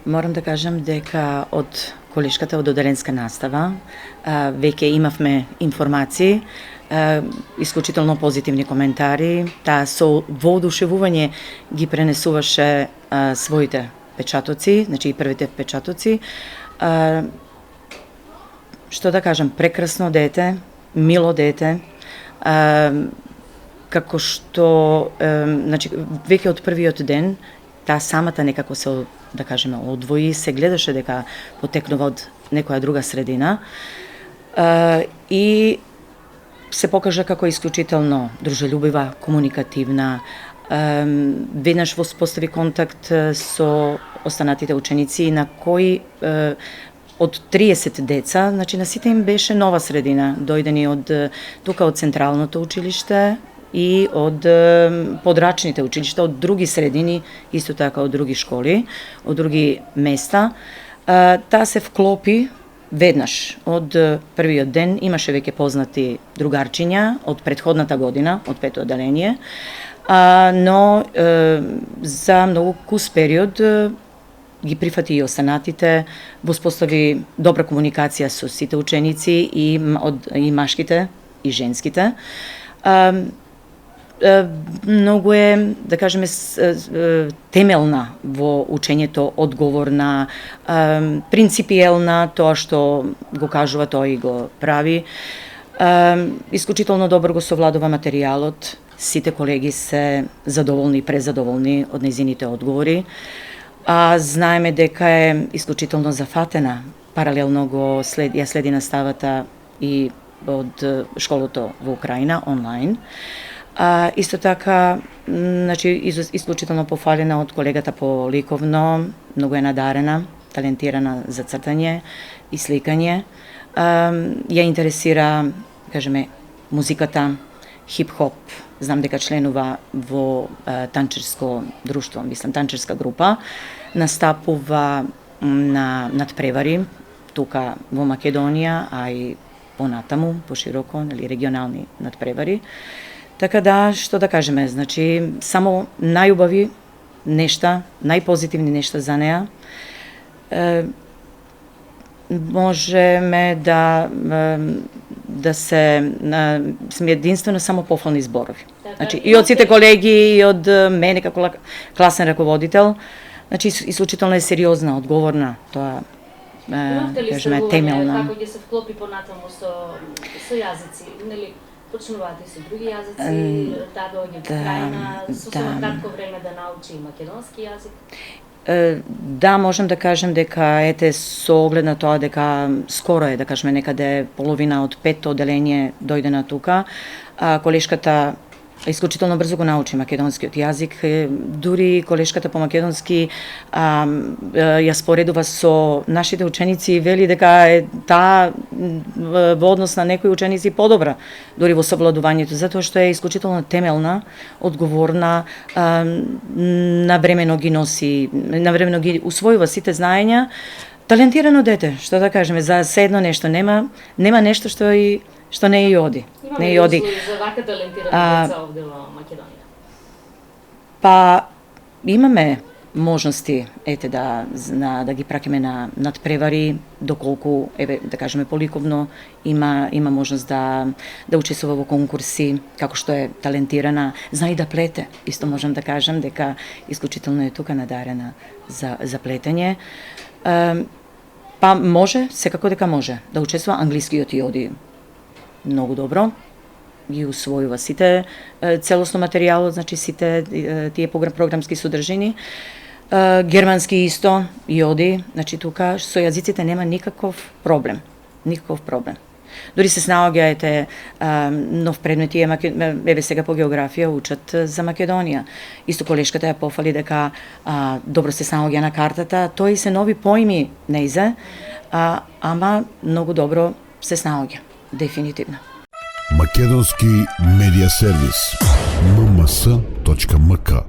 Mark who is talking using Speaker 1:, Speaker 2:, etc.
Speaker 1: Морам да кажам дека од колешката од оделенска настава веќе имавме информации, исклучително позитивни коментари, таа со воодушевување ги пренесуваше своите печатоци, значи и првите печатоци. Што да кажам, прекрасно дете, мило дете, како што, значи, веќе од првиот ден, таа самата некако се, да кажеме, одвои, се гледаше дека потекнува од некоја друга средина и се покажа како исклучително дружелюбива, комуникативна, веднаш воспостави контакт со останатите ученици на кои од 30 деца, значи на сите им беше нова средина, дојдени од тука од Централното училиште и од подрачните училишта, од други средини, исто така од други школи, од други места. Таа се вклопи веднаш од првиот ден, имаше веќе познати другарчиња од претходната година, од пето оделение, но за многу кус период ги прифати и останатите, воспостави добра комуникација со сите ученици и машките и женските. Многу е, да кажеме, темелна во учењето, одговорна, принципиелна, тоа што го кажува, тоа и го прави. Исклучително добро го совладува материјалот, сите колеги се задоволни и презадоволни од нејзините одговори. Знаеме дека е исклучително зафатена, паралелно ја следи наставата и од школото во Украина, онлайн. Исто така, значи, исклучително пофалена од колегата по ликовно, многу е надарена, талентирана за цртање и сликање. Ја интересира, кажеме, музиката, хип-хоп. Знам дека членува во танчерско друштво, мислам, танчерска група. Настапува на надпревари тука во Македонија, а и понатаму, пошироко, нели, регионални надпревари. Така да, што да кажеме, значи, само најубави нешта, најпозитивни нешта за неа. Можеме да сме единствено само пофални зборови. Значи, и од сите колеги, и од мене како класен раководител, значи, исклучително е сериозна, одговорна, тоа кажеме, темелна.
Speaker 2: Како ќе се вклопи понатаму со јазици, нели? Почнуваате со други јазици, таа доаѓа во Украина, со кратко време да научи македонски јазик?
Speaker 1: Да, можам да кажем дека ете со оглед на тоа дека скоро е, да кажеме, некаде половина од петто оделение дојде на тука, колешката исклучително брзо го научи македонскиот јазик, дури колешката по македонски ја споредува со нашите ученици и вели дека таа во однос на некои ученици подобра, дури во совладувањето, затоа што е исклучително темелна, одговорна, навремено ги носи, навремено ги усвојува сите знаења, талентирано дете, што да кажеме, за седно нешто, нема нешто што не ја оди.
Speaker 2: Имаме ли услови за вака талентирани деца овде во Македонија?
Speaker 1: Па, имаме можности, ете, да ги пракиме на надпревари, доколку, да кажеме, поликовно има можност да учествува во конкурси, како што е талентирана, зна и да плете. Исто можам да кажам дека исклучително е тука надарена за плетење. Па може, секако дека може, да учествува. Англискиот и оди многу добро, ги усвојува сите целосно материјалот, значи сите тие програмски содржини. Германски исто и оди, значи тука со јазиците нема никаков проблем. Дори се снаоѓаете нов предмети, еве сега по географија учат за Македонија. Исто колешката ја пофали дека добро се снаоѓа на картата, тој се нови поими неизе, ама многу добро се снаоѓа. Дефинитивно.
Speaker 3: Македонски медиа сервис. mms.mk